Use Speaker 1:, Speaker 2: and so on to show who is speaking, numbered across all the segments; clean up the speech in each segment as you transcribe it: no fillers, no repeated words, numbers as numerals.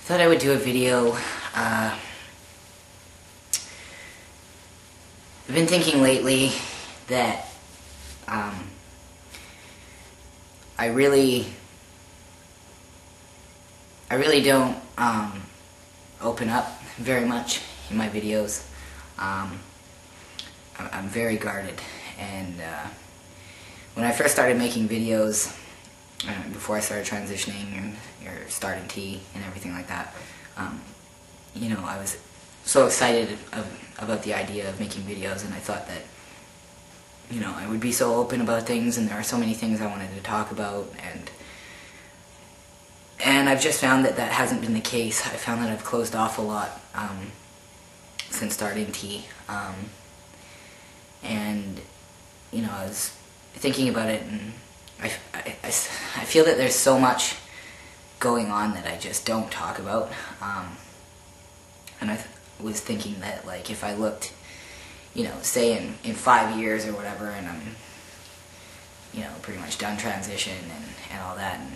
Speaker 1: Thought I would do a video. I've been thinking lately that I really don't open up very much in my videos. I'm very guarded, and when I first started making videos, before I started transitioning or starting T and everything like that, you know, I was so excited about the idea of making videos, and I thought that, you know, I would be so open about things, and there are so many things I wanted to talk about, and I've just found that that hasn't been the case. I found that I've closed off a lot since starting T, and, you know, I was thinking about it, and I feel that there's so much going on that I just don't talk about, and I was thinking that, like, if I looked, you know, say in 5 years or whatever, and I'm, you know, pretty much done transition and all that, and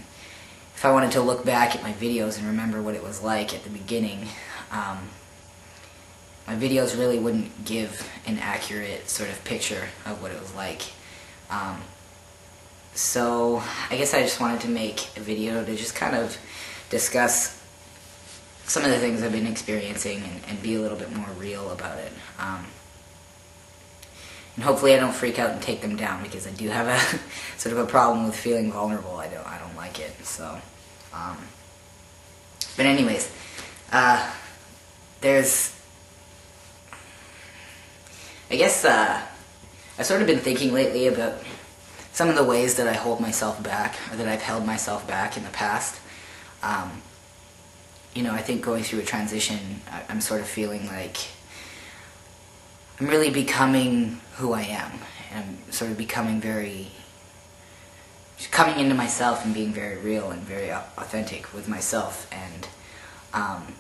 Speaker 1: if I wanted to look back at my videos and remember what it was like at the beginning, my videos really wouldn't give an accurate sort of picture of what it was like. So I guess I just wanted to make a video to just kind of discuss some of the things I've been experiencing and be a little bit more real about it. And hopefully I don't freak out and take them down, because I do have a sort of a problem with feeling vulnerable. I don't like it. So, but anyways, there's, I guess I've sort of been thinking lately about some of the ways that I hold myself back, or that I've held myself back in the past. You know, I think going through a transition, I'm sort of feeling like I'm really becoming who I am. And I'm sort of becoming coming into myself and being very real and very authentic with myself. And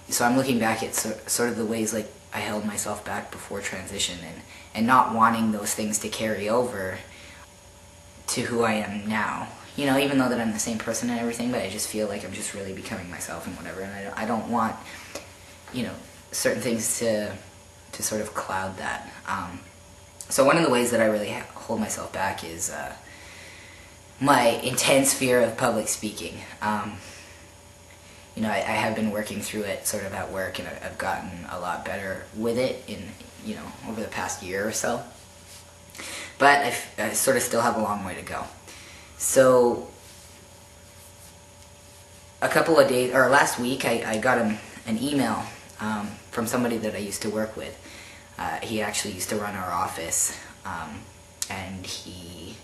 Speaker 1: so I'm looking back at sort of the ways like I held myself back before transition, and not wanting those things to carry over to who I am now. You know, even though that I'm the same person and everything, but I just feel like I'm just really becoming myself and whatever, and I don't want, you know, certain things to sort of cloud that. So one of the ways that I really hold myself back is my intense fear of public speaking. You know, I have been working through it sort of at work, and I've gotten a lot better with it in, you know, over the past year or so. But I sort of still have a long way to go. So a couple of days, or last week, I got an email from somebody that I used to work with. He actually used to run our office, and he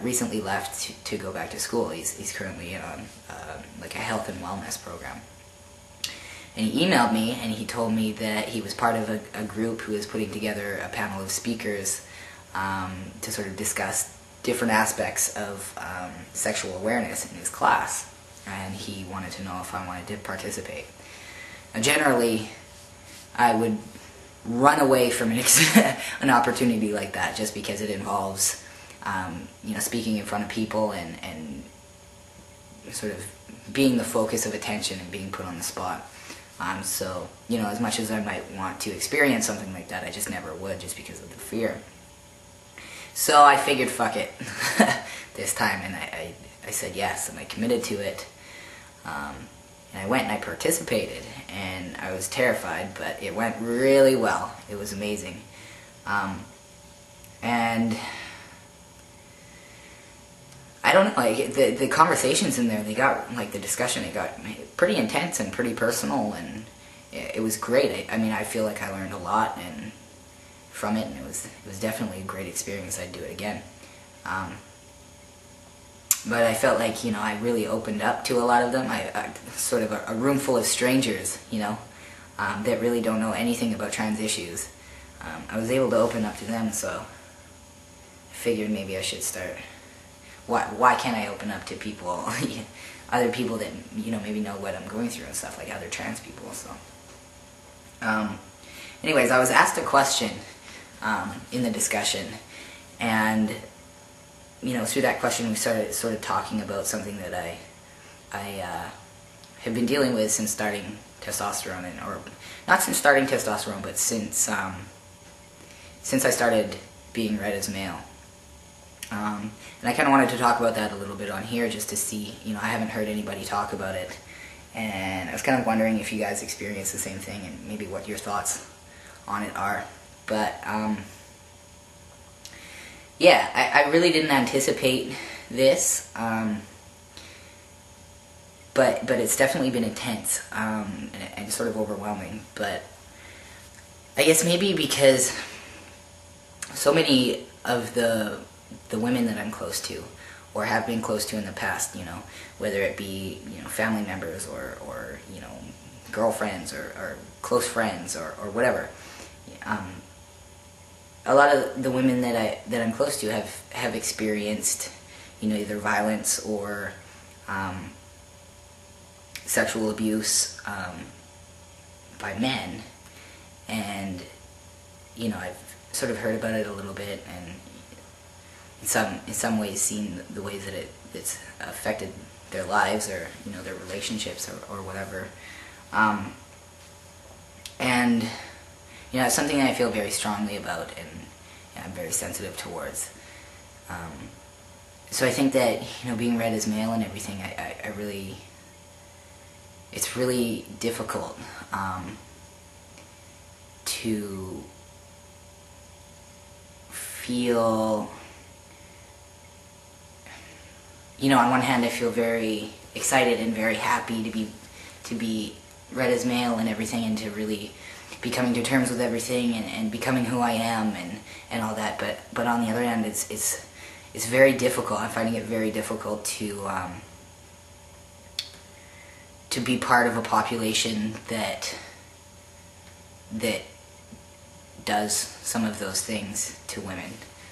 Speaker 1: recently left to go back to school. He's currently on like a health and wellness program. And he emailed me, and he told me that he was part of a group who was putting together a panel of speakers to sort of discuss different aspects of sexual awareness in his class, and he wanted to know if I wanted to participate. Now, generally, I would run away from an opportunity like that, just because it involves, you know, speaking in front of people and sort of being the focus of attention and being put on the spot. So, you know, as much as I might want to experience something like that, I just never would, just because of the fear. So I figured, fuck it, this time, and I said yes, and I committed to it. And I went and I participated, and I was terrified, but it went really well. It was amazing. And I don't know, like, the conversations in there, they got, like, the discussion, it got pretty intense and pretty personal, and it was great. I mean, I feel like I learned a lot from it, and it was definitely a great experience. I'd do it again. But I felt like, you know, I really opened up to a lot of them. I sort of a room full of strangers, you know, that really don't know anything about trans issues. I was able to open up to them, so I figured maybe I should start. Why can't I open up to people, other people that, you know, maybe know what I'm going through and stuff, like other trans people, so. Anyways, I was asked a question in the discussion, and, you know, through that question we started sort of talking about something that I have been dealing with since starting testosterone, or not since starting testosterone, but since I started being read as male. And I kind of wanted to talk about that a little bit on here, just to see, I haven't heard anybody talk about it, and I was kind of wondering if you guys experience the same thing, and maybe what your thoughts on it are. But yeah, I really didn't anticipate this, but it's definitely been intense, and sort of overwhelming. But I guess maybe because so many of the women that I'm close to, or have been close to in the past, whether it be, family members, or girlfriends, or close friends, or whatever, a lot of the women that I'm close to have experienced, either violence or sexual abuse by men, and I've sort of heard about it a little bit, and in some ways seen the ways that it's affected their lives, or their relationships, or whatever, and it's something that I feel very strongly about, and I'm very sensitive towards. So I think that being read as male and everything, I really, it's really difficult to feel, on one hand I feel very excited and very happy to be read as male and everything, and to really be coming to terms with everything, and becoming who I am, and all that. But on the other hand, it's very difficult. I'm finding it very difficult to be part of a population that does some of those things to women.